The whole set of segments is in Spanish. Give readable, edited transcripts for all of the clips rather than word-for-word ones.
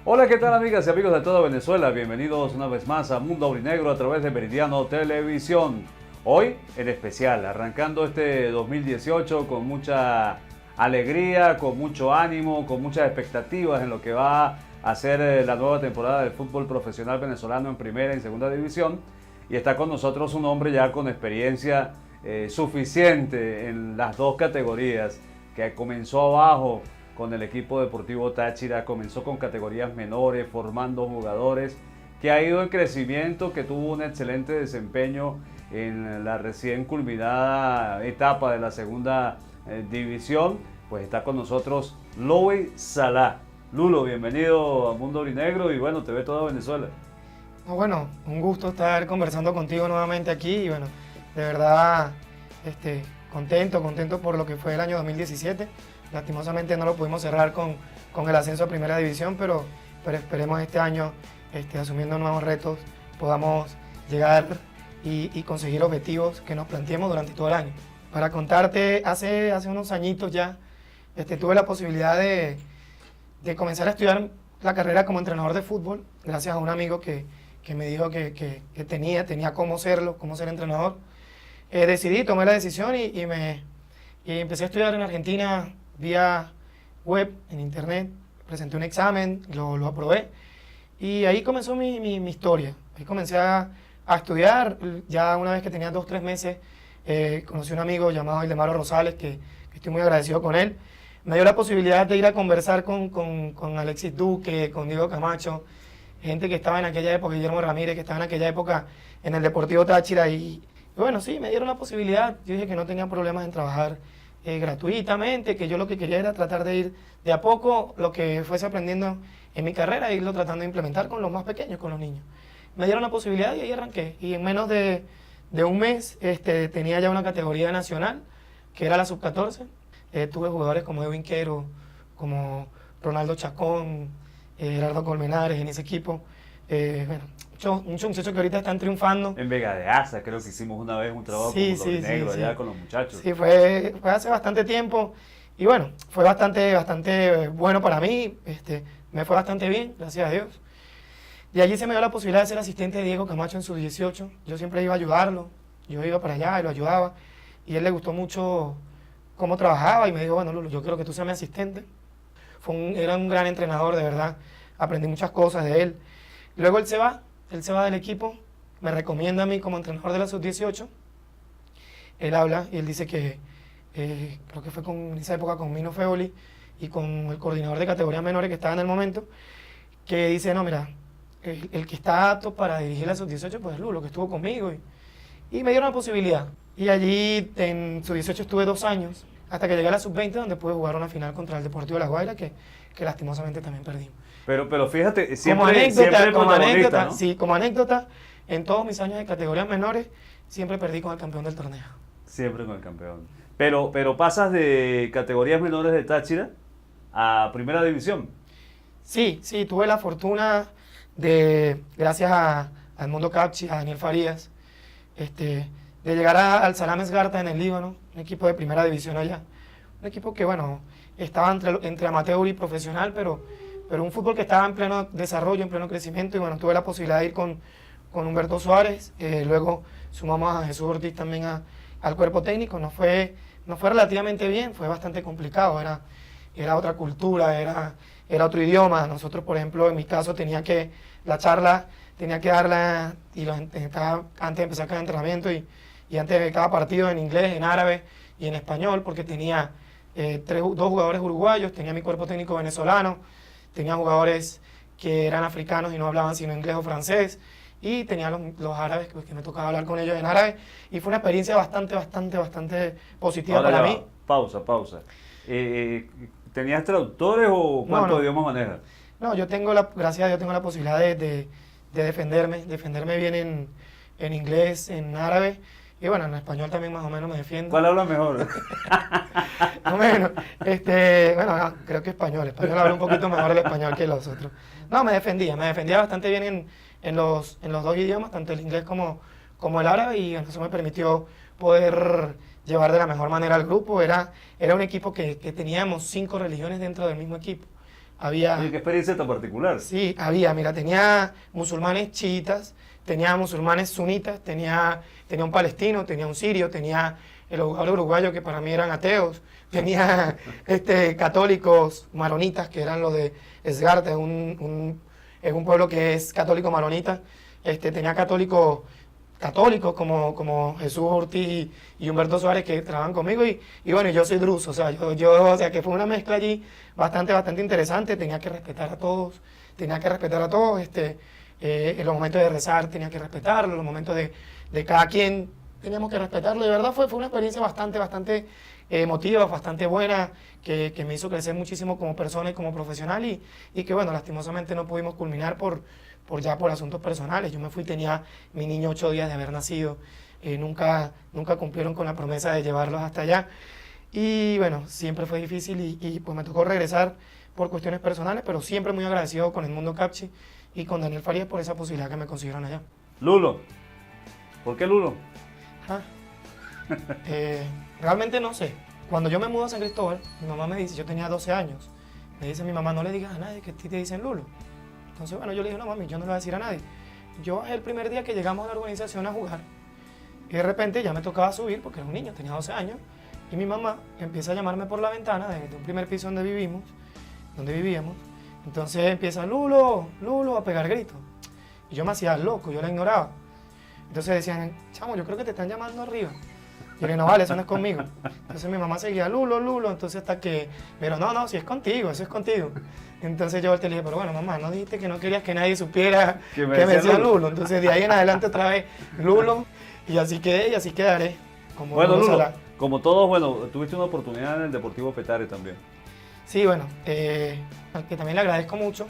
Hola, ¿qué tal amigas y amigos de toda Venezuela? Bienvenidos una vez más a Mundo Aurinegro a través de Meridiano Televisión. Hoy en especial, arrancando este 2018 con mucha alegría, con mucho ánimo, con muchas expectativas en lo que va a ser la nueva temporada del fútbol profesional venezolano en primera y segunda división. Y está con nosotros un hombre ya con experiencia suficiente en las dos categorías, que comenzó abajo con el equipo deportivo Táchira, comenzó con categorías menores, formando jugadores, que ha ido en crecimiento, que tuvo un excelente desempeño en la recién culminada etapa de la segunda división. Pues está con nosotros Louis Salá. Lulo, bienvenido a Mundo Aurinegro y bueno, te ve toda Venezuela. Bueno, un gusto estar conversando contigo nuevamente aquí y bueno, de verdad contento por lo que fue el año 2017. Lastimosamente no lo pudimos cerrar con el ascenso a Primera División, pero esperemos este año, asumiendo nuevos retos, podamos llegar y conseguir objetivos que nos planteemos durante todo el año. Para contarte, hace unos añitos ya, tuve la posibilidad de comenzar a estudiar la carrera como entrenador de fútbol, gracias a un amigo que me dijo que tenía cómo serlo, cómo ser entrenador. Tomé la decisión y empecé a estudiar en Argentina vía web, en internet. Presenté un examen, lo aprobé y ahí comenzó mi historia. Ahí comencé a estudiar. Ya una vez que tenía 2 o 3 meses, conocí a un amigo llamado Ildemaro Rosales, que estoy muy agradecido con él. Me dio la posibilidad de ir a conversar con Alexis Duque, con Diego Camacho, gente que estaba en aquella época, Guillermo Ramírez, que estaba en aquella época en el Deportivo Táchira. Y bueno, sí, me dieron la posibilidad. Yo dije que no tenía problemas en trabajar gratuitamente, que yo lo que quería era tratar de ir de a poco lo que fuese aprendiendo en mi carrera, e irlo tratando de implementar con los más pequeños, con los niños. Me dieron la posibilidad y ahí arranqué. Y en menos de un mes tenía ya una categoría nacional, que era la sub-14. Tuve jugadores como Edwin Quero, como Ronaldo Chacón, Gerardo Colmenares en ese equipo. Bueno, muchos muchachos que ahorita están triunfando. En Vega de Asa, creo que hicimos una vez un trabajo Sí, como sí, Negro sí, allá sí. con los muchachos. Sí, fue hace bastante tiempo y bueno, fue bastante bueno para mí. Me fue bastante bien, gracias a Dios. Y allí se me dio la posibilidad de ser asistente de Diego Camacho en su 18. Yo siempre iba a ayudarlo, yo iba para allá y lo ayudaba. Y a él le gustó mucho cómo trabajaba y me dijo, bueno, Lulo, yo quiero que tú seas mi asistente. Era un gran entrenador, de verdad. Aprendí muchas cosas de él. Luego él se va del equipo, me recomienda a mí como entrenador de la sub-18. Él habla y él dice que, creo que fue en esa época con Mino Feoli y con el coordinador de categorías menores que estaba en el momento, que dice, no, mira, el que está apto para dirigir la sub-18 pues es Lulo, que estuvo conmigo. Y me dieron la posibilidad. Y allí en sub-18 estuve 2 años, hasta que llegué a la sub-20, donde pude jugar una final contra el Deportivo de La Guaira, que lastimosamente también perdimos. Pero fíjate, Como siempre anécdota, ¿no? sí, como anécdota, en todos mis años de categorías menores, siempre perdí con el campeón del torneo. Siempre con el campeón. Pero pasas de categorías menores de Táchira a primera división. Sí, tuve la fortuna gracias al Mundo Capchi, a Daniel Farías, de llegar al Salam Esgarta en el Líbano, un equipo de primera división allá. Un equipo que, bueno, estaba entre amateur y profesional, pero un fútbol que estaba en pleno desarrollo, en pleno crecimiento. Y bueno, tuve la posibilidad de ir con Humberto Suárez, luego sumamos a Jesús Ortiz también al cuerpo técnico. Nos fue relativamente bien, fue bastante complicado, era otra cultura, era otro idioma. Nosotros, por ejemplo, en mi caso, la charla tenía que darla antes de empezar cada entrenamiento y antes de cada partido en inglés, en árabe y en español, porque tenía 2 jugadores uruguayos, tenía mi cuerpo técnico venezolano, tenía jugadores que eran africanos y no hablaban sino inglés o francés, y tenía los árabes, que me tocaba hablar con ellos en árabe, y fue una experiencia bastante positiva Ahora para ya mí. va, pausa. ¿Tenías traductores o cuántos No. idiomas manejas? No, gracias a Dios tengo la posibilidad de defenderme bien en inglés, en árabe, y bueno, en español también más o menos me defiendo. ¿Cuál habla mejor? Más o menos, bueno, no, creo que español hablo un poquito mejor el español que los otros. No, me defendía bastante bien en los 2 idiomas, tanto el inglés como el árabe, y eso me permitió poder llevar de la mejor manera al grupo. Era un equipo que teníamos 5 religiones dentro del mismo equipo. había... Oye, qué experiencia tan particular. Sí, había, mira, tenía musulmanes chiitas, tenía musulmanes sunitas, tenía un palestino, tenía un sirio, tenía el jugador uruguayo que para mí eran ateos, tenía católicos maronitas que eran los de Esgarta, es un pueblo que es católico maronita, tenía católicos como Jesús Ortiz y Humberto Suárez que trabajan conmigo y bueno, yo soy druso, o sea que fue una mezcla allí bastante interesante, tenía que respetar a todos, en los momentos de rezar tenía que respetarlo, en los momentos de cada quien teníamos que respetarlo, de verdad fue una experiencia bastante emotiva, bastante buena, que me hizo crecer muchísimo como persona y como profesional y que bueno, lastimosamente no pudimos culminar por asuntos personales. Yo me fui, tenía mi niño 8 días de haber nacido, nunca cumplieron con la promesa de llevarlos hasta allá y bueno, siempre fue difícil y pues me tocó regresar por cuestiones personales, pero siempre muy agradecido con el Mundo Capchi y con Daniel Farías por esa posibilidad que me consiguieron allá. Lulo, ¿por qué Lulo? Ah, realmente no sé. Cuando yo me mudo a San Cristóbal, mi mamá me dice, yo tenía 12 años, me dice mi mamá, no le digas a nadie que a ti te dicen Lulo. Entonces, bueno, yo le dije, no mami, yo no le voy a decir a nadie. Yo bajé el primer día que llegamos a la organización a jugar y de repente ya me tocaba subir porque era un niño, tenía 12 años y mi mamá empieza a llamarme por la ventana de un primer piso donde vivíamos. Entonces empieza, Lulo, a pegar gritos. Y yo me hacía loco, yo la ignoraba. Entonces decían, chamo, yo creo que te están llamando arriba. Yo le dije, no vale, eso no es conmigo. Entonces mi mamá seguía, Lulo, entonces hasta que, pero no, si es contigo, eso es contigo. Entonces yo volteé y le dije, pero bueno, mamá, ¿no dijiste que no querías que nadie supiera que me decía Lulo? Entonces de ahí en adelante otra vez, Lulo, y así quedé y así quedaré. Como bueno, Lulo, como todos, bueno, tuviste una oportunidad en el Deportivo Petare también. Sí, bueno, que también le agradezco mucho,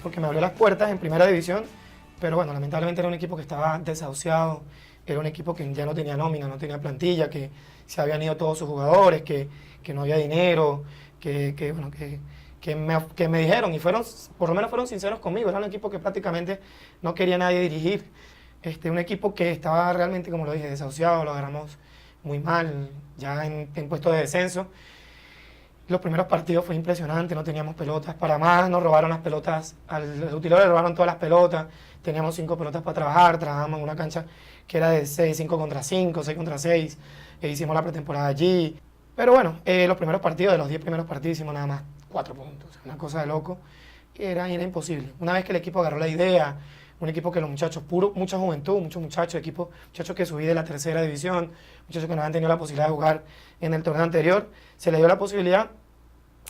porque me abrió las puertas en primera división, pero bueno, lamentablemente era un equipo que estaba desahuciado, era un equipo que ya no tenía nómina, no tenía plantilla, que se habían ido todos sus jugadores, que no había dinero, que me dijeron, y por lo menos fueron sinceros conmigo, era un equipo que prácticamente no quería nadie dirigir, un equipo que estaba realmente, como lo dije, desahuciado, lo agarramos muy mal, ya en puesto de descenso. Los primeros partidos fue impresionante, no teníamos pelotas para más, nos robaron las pelotas, al utilero le robaron todas las pelotas, teníamos 5 pelotas para trabajábamos en una cancha que era de 5 contra 5, 6 contra 6, hicimos la pretemporada allí, pero bueno, los primeros partidos, de los 10 primeros partidos hicimos nada más 4 puntos, una cosa de loco, era imposible. Una vez que el equipo agarró la idea, un equipo que los muchachos, mucha juventud, muchos muchachos, muchachos que subí de la tercera división, muchachos que no habían tenido la posibilidad de jugar en el torneo anterior, se les dio la posibilidad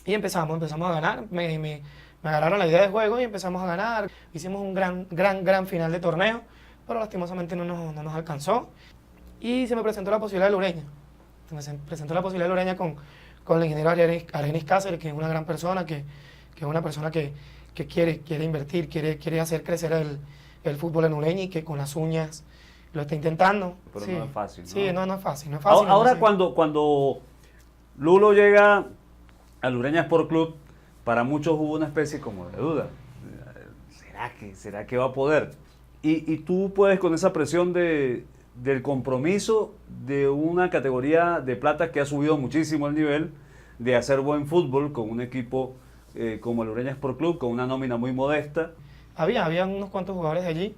y empezamos a ganar, me agarraron la idea de juego y empezamos a ganar, hicimos un gran final de torneo, pero lastimosamente no nos alcanzó y se me presentó la posibilidad de Lureña, con el ingeniero Arenis Cáceres, que es una gran persona, que es una persona que quiere invertir, quiere hacer crecer el fútbol en Ureña y que con las uñas lo está intentando. Pero sí, no es fácil, ¿no? Sí, no es fácil. Ahora no, cuando Lulo llega al Ureña Sport Club, para muchos hubo una especie como de duda. ¿Será que va a poder? Y tú puedes con esa presión del compromiso de una categoría de plata que ha subido muchísimo el nivel, de hacer buen fútbol con un equipo como el Ureña Sport Club, con una nómina muy modesta. Había unos cuantos jugadores de allí,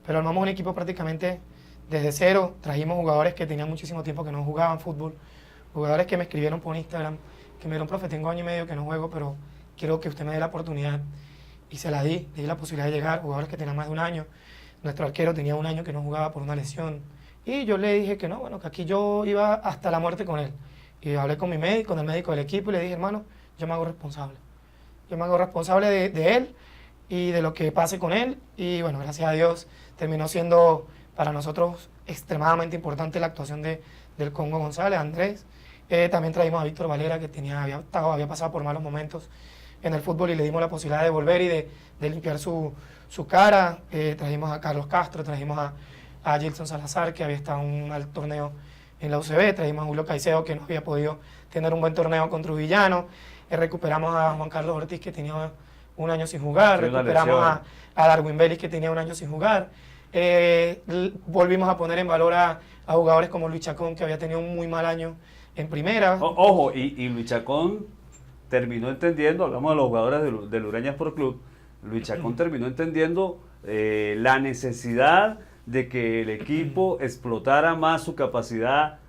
pero armamos un equipo prácticamente desde cero. Trajimos jugadores que tenían muchísimo tiempo que no jugaban fútbol, jugadores que me escribieron por Instagram, que me dijeron, profe, tengo 1 año y medio que no juego, pero quiero que usted me dé la oportunidad. Y se la di, le di la posibilidad de llegar, jugadores que tenían más de 1 año. Nuestro arquero tenía 1 año que no jugaba por una lesión. Y yo le dije que no, bueno, que aquí yo iba hasta la muerte con él. Y hablé con mi médico, con el médico del equipo, y le dije, hermano, yo me hago responsable. Yo me hago responsable de él y de lo que pase con él. Y bueno, gracias a Dios terminó siendo para nosotros extremadamente importante la actuación del Congo González, Andrés. También trajimos a Víctor Valera, que había pasado por malos momentos en el fútbol y le dimos la posibilidad de volver y de limpiar su cara. Trajimos a Carlos Castro, trajimos a Gilson Salazar, que había estado en un mal torneo en la UCB, trajimos a Julio Caicedo, que no había podido tener un buen torneo con Trujillano, recuperamos a Juan Carlos Ortiz, que tenía 1 año sin jugar, recuperamos a Darwin Vélez, que tenía 1 año sin jugar, volvimos a poner en valor a jugadores como Luis Chacón, que había tenido un muy mal año en primera. Ojo, y Luis Chacón terminó entendiendo, hablamos de los jugadores del Ureña Sport Club, Luis Chacón terminó entendiendo la necesidad de que el equipo explotara más su capacidad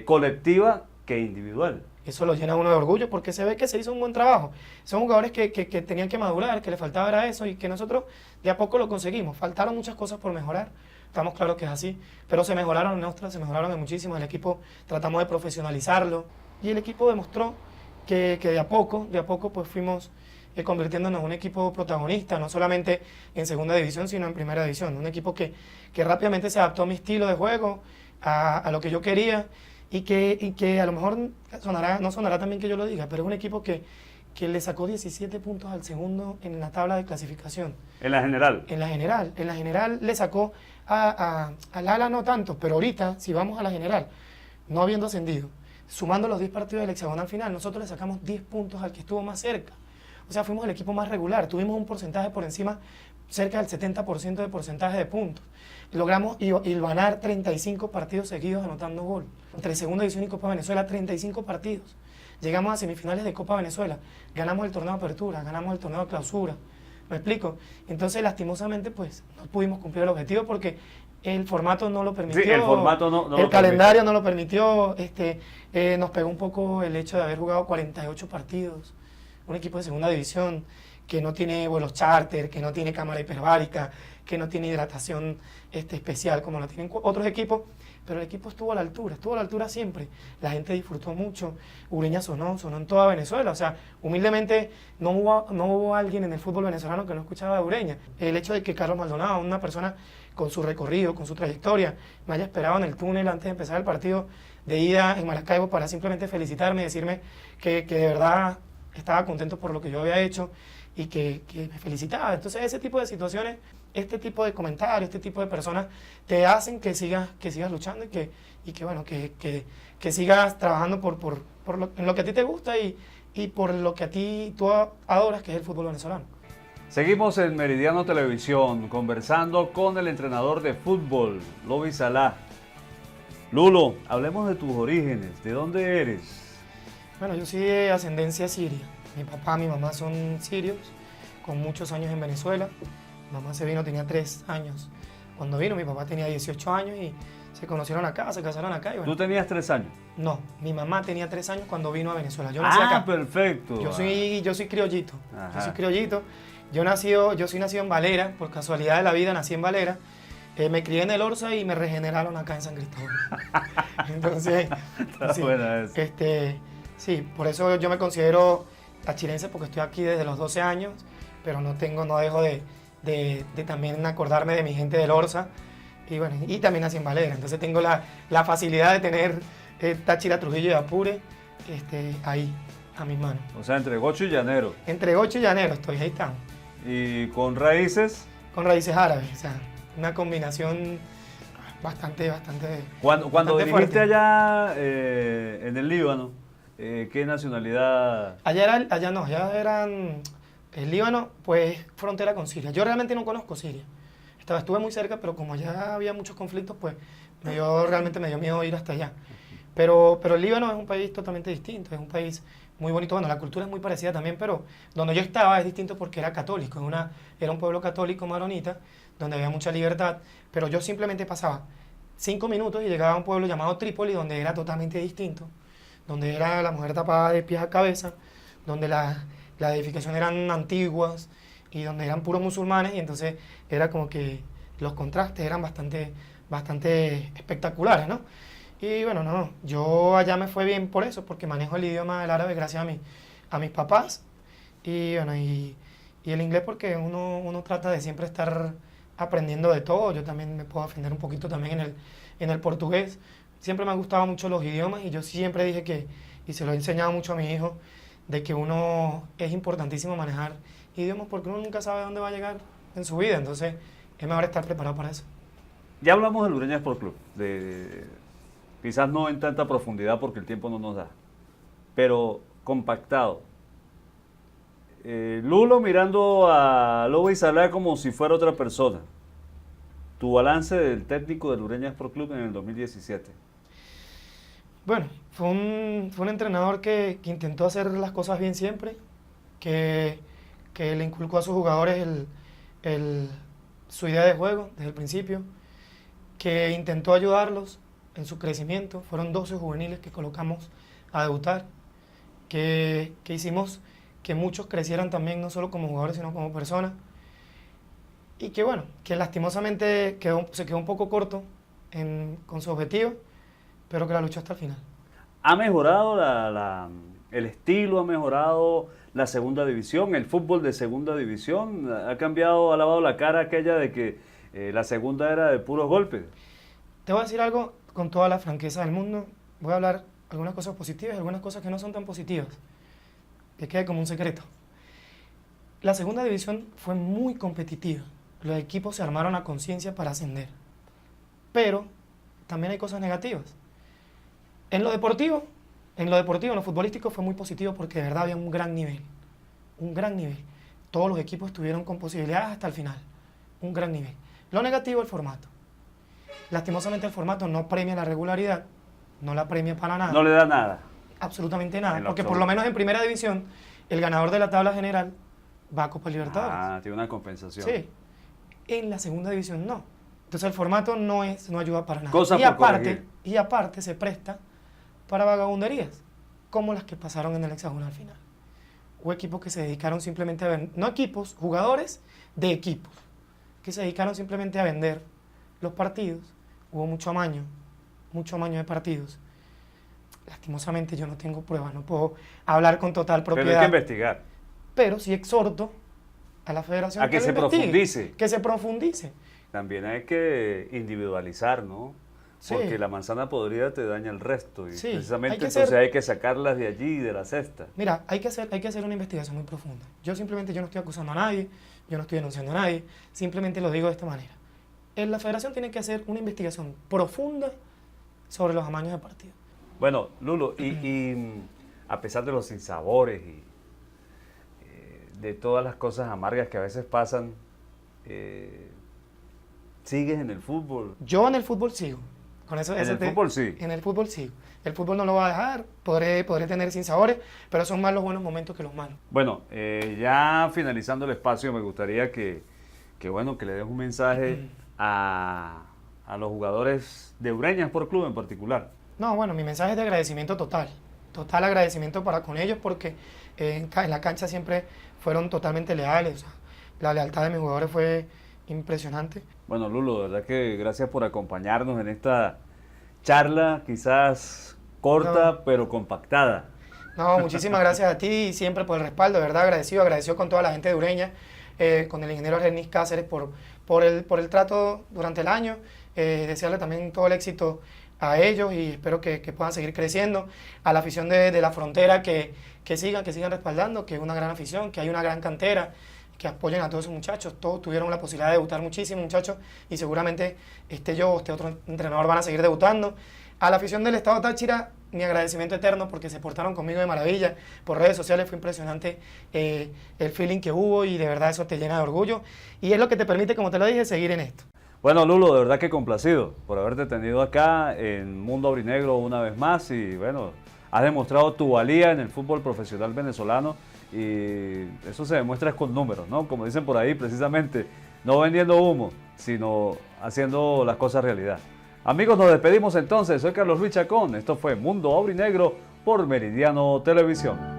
colectiva que individual. Eso lo llena a uno de orgullo porque se ve que se hizo un buen trabajo. Son jugadores que tenían que madurar, que le faltaba era eso y que nosotros de a poco lo conseguimos. Faltaron muchas cosas por mejorar, estamos claros que es así, pero se mejoraron en nuestras, se mejoraron en muchísimas. El equipo tratamos de profesionalizarlo y el equipo demostró que de a poco pues fuimos convirtiéndonos en un equipo protagonista, no solamente en segunda división, sino en primera división. Un equipo que rápidamente se adaptó a mi estilo de juego, a lo que yo quería. Y que a lo mejor no sonará también que yo lo diga, pero es un equipo que le sacó 17 puntos al segundo en la tabla de clasificación. ¿En la general? En la general le sacó al ala no tanto, pero ahorita, si vamos a la general, no habiendo ascendido, sumando los 10 partidos del hexagonal final, nosotros le sacamos 10 puntos al que estuvo más cerca. O sea, fuimos el equipo más regular, tuvimos un porcentaje por encima, cerca del 70% de porcentaje de puntos. Logramos ganar 35 partidos seguidos anotando gol. Entre Segunda División y Copa Venezuela, 35 partidos. Llegamos a semifinales de Copa Venezuela, ganamos el torneo de apertura, ganamos el torneo de clausura. ¿Me explico? Entonces, lastimosamente, pues, no pudimos cumplir el objetivo porque el formato no lo permitió. Sí, el formato no el calendario no lo permitió. Nos pegó un poco el hecho de haber jugado 48 partidos. Un equipo de Segunda División que no tiene vuelos charter, que no tiene cámara hiperbárica, que no tiene hidratación especial como lo tienen otros equipos, pero el equipo estuvo a la altura siempre. La gente disfrutó mucho, Ureña sonó en toda Venezuela, o sea, humildemente no hubo alguien en el fútbol venezolano que no escuchaba de Ureña. El hecho de que Carlos Maldonado, una persona con su recorrido, con su trayectoria, me haya esperado en el túnel antes de empezar el partido de ida en Maracaibo para simplemente felicitarme y decirme que de verdad estaba contento por lo que yo había hecho y que me felicitaba. Entonces ese tipo de situaciones, este tipo de comentarios, este tipo de personas te hacen que sigas luchando y que sigas trabajando en lo que a ti te gusta y por lo que tú adoras, que es el fútbol venezolano. Seguimos en Meridiano Televisión conversando con el entrenador de fútbol, Lobi Salah. Lulo, hablemos de tus orígenes, ¿de dónde eres? Bueno, yo soy de ascendencia siria. Mi papá y mi mamá son sirios, con muchos años en Venezuela. Mi mamá se vino, tenía 3 años. Cuando vino, mi papá tenía 18 años y se conocieron acá, se casaron acá. Y bueno, ¿tú tenías 3 años? No, mi mamá tenía 3 años cuando vino a Venezuela. Yo nací acá. Perfecto. Yo soy criollito. Ajá. Yo soy criollito. Yo soy nacido en Valera, por casualidad de la vida nací en Valera. Me crié en el Orsa y me regeneraron acá en San Cristóbal. Entonces, sí, buena eso. Sí, por eso yo me considero tachirense porque estoy aquí desde los 12 años, pero no dejo de también acordarme de mi gente del Orsa y bueno, y también nací en Valera, entonces tengo la facilidad de tener Táchira, Trujillo y Apure ahí, a mis manos. O sea, entre Gocho y Llanero. Entre Gocho y Llanero estoy, ahí estamos. ¿Y con raíces? Con raíces árabes, o sea, una combinación bastante Cuando dirigiste fuerte. allá en el Líbano, ¿qué nacionalidad? Allá eran el Líbano, pues frontera con Siria. Yo realmente no conozco Siria. Estuve muy cerca, pero como allá había muchos conflictos, pues realmente me dio miedo ir hasta allá. Pero el Líbano es un país totalmente distinto, es un país muy bonito. Bueno, la cultura es muy parecida también, pero donde yo estaba es distinto porque era católico. Era un pueblo católico maronita, donde había mucha libertad, pero yo simplemente pasaba 5 minutos y llegaba a un pueblo llamado Trípoli, donde era totalmente distinto, donde era la mujer tapada de pies a cabeza, donde las edificaciones eran antiguas y donde eran puros musulmanes, y entonces era como que los contrastes eran bastante espectaculares, ¿no? Y bueno, no, yo allá me fue bien por eso, porque manejo el idioma del árabe gracias a mis papás, y bueno, y el inglés porque uno trata de siempre estar aprendiendo de todo. Yo también me puedo defender un poquito también en el portugués. Siempre me han gustado mucho los idiomas y yo siempre dije y se lo he enseñado mucho a mi hijo, de que es importantísimo manejar idiomas porque uno nunca sabe dónde va a llegar en su vida, entonces es mejor estar preparado para eso. Ya hablamos del Ureña Sport Club, quizás no en tanta profundidad porque el tiempo no nos da, pero compactado. Lulo mirando a Lobi Salah como si fuera otra persona. Tu balance del técnico del Ureña Sport Club en el 2017. Bueno, fue un entrenador que intentó hacer las cosas bien siempre, que, que le inculcó a sus jugadores su idea de juego desde el principio, que intentó ayudarlos en su crecimiento. Fueron 12 juveniles que colocamos a debutar, que hicimos que muchos crecieran también, no solo como jugadores, sino como personas. Y que bueno, que lastimosamente se quedó un poco corto con su objetivo, pero que la luchó hasta el final. ¿Ha mejorado el estilo, ha mejorado la segunda división, el fútbol de segunda división? ¿Ha cambiado, ha lavado la cara aquella de que la segunda era de puros golpes? Te voy a decir algo con toda la franqueza del mundo. Voy a hablar algunas cosas positivas y algunas cosas que no son tan positivas. Que quede como un secreto. La segunda división fue muy competitiva. Los equipos se armaron a conciencia para ascender. Pero también hay cosas negativas. En lo deportivo, en lo futbolístico fue muy positivo porque de verdad había un gran nivel. Un gran nivel. Todos los equipos estuvieron con posibilidades hasta el final. Un gran nivel. Lo negativo, el formato. Lastimosamente el formato no premia la regularidad, no la premia para nada. No le da nada. Absolutamente nada. Porque absoluto. por lo menos en primera división, el ganador de la tabla general va a Copa Libertadores. Ah, tiene una compensación. Sí. En la segunda división no. Entonces el formato no ayuda para nada. Cosa por corregir. Y aparte se presta para vagabunderías, como las que pasaron en el hexagonal final. Hubo equipos que se dedicaron simplemente a vender, no equipos, jugadores de equipos, que se dedicaron simplemente a vender los partidos. Hubo mucho amaño de partidos. Lastimosamente yo no tengo pruebas, no puedo hablar con total propiedad. Pero hay que investigar. Pero sí exhorto a la federación A que se investigue, profundice. que se profundice. También hay que individualizar, ¿no? Sí. Porque la manzana podrida te daña el resto. Y Sí, precisamente hay que entonces ser- hay que sacarlas de allí, de la cesta. Mira, hay que hacer una investigación muy profunda. Yo no estoy acusando a nadie, yo no estoy denunciando a nadie, simplemente lo digo de esta manera. La federación tiene que hacer una investigación profunda sobre los amaños de partido. Bueno, Lulo, y a pesar de los sinsabores y de todas las cosas amargas que a veces pasan, ¿sigues en el fútbol? Yo en el fútbol sigo. Con eso, En el fútbol sí. En el fútbol sigo. El fútbol no lo va a dejar, podré tener sinsabores, pero son más los buenos momentos que los malos. Bueno, ya finalizando el espacio, me gustaría que le des un mensaje a los jugadores de Ureña Sport Club en particular. No, bueno, mi mensaje es de agradecimiento total. Total agradecimiento para con ellos porque en la cancha siempre fueron totalmente leales. O sea, la lealtad de mis jugadores fue impresionante. Bueno, Lulo, de verdad que gracias por acompañarnos en esta charla, quizás corta, No. pero compactada. No, muchísimas gracias a ti y siempre por el respaldo, de verdad agradecido con toda la gente de Ureña, con el ingeniero Renis Cáceres por el trato durante el año. Desearle también todo el éxito a ellos y espero que puedan seguir creciendo. A la afición de la frontera que sigan respaldando, que es una gran afición, que hay una gran cantera, que apoyen a todos esos muchachos. Todos tuvieron la posibilidad de debutar muchísimo, muchachos, y seguramente yo o otro entrenador van a seguir debutando. A la afición del Estado Táchira, mi agradecimiento eterno porque se portaron conmigo de maravilla. Por redes sociales fue impresionante el feeling que hubo y de verdad eso te llena de orgullo. Y es lo que te permite, como te lo dije, seguir en esto. Bueno, Lulo, de verdad que complacido por haberte tenido acá en Mundo Aurinegro una vez más y bueno, has demostrado tu valía en el fútbol profesional venezolano y eso se demuestra con números, ¿no? Como dicen por ahí, precisamente, no vendiendo humo, sino haciendo las cosas realidad. Amigos, nos despedimos entonces. Soy Carlos Luis Chacón. Esto fue Mundo Aurinegro por Meridiano Televisión.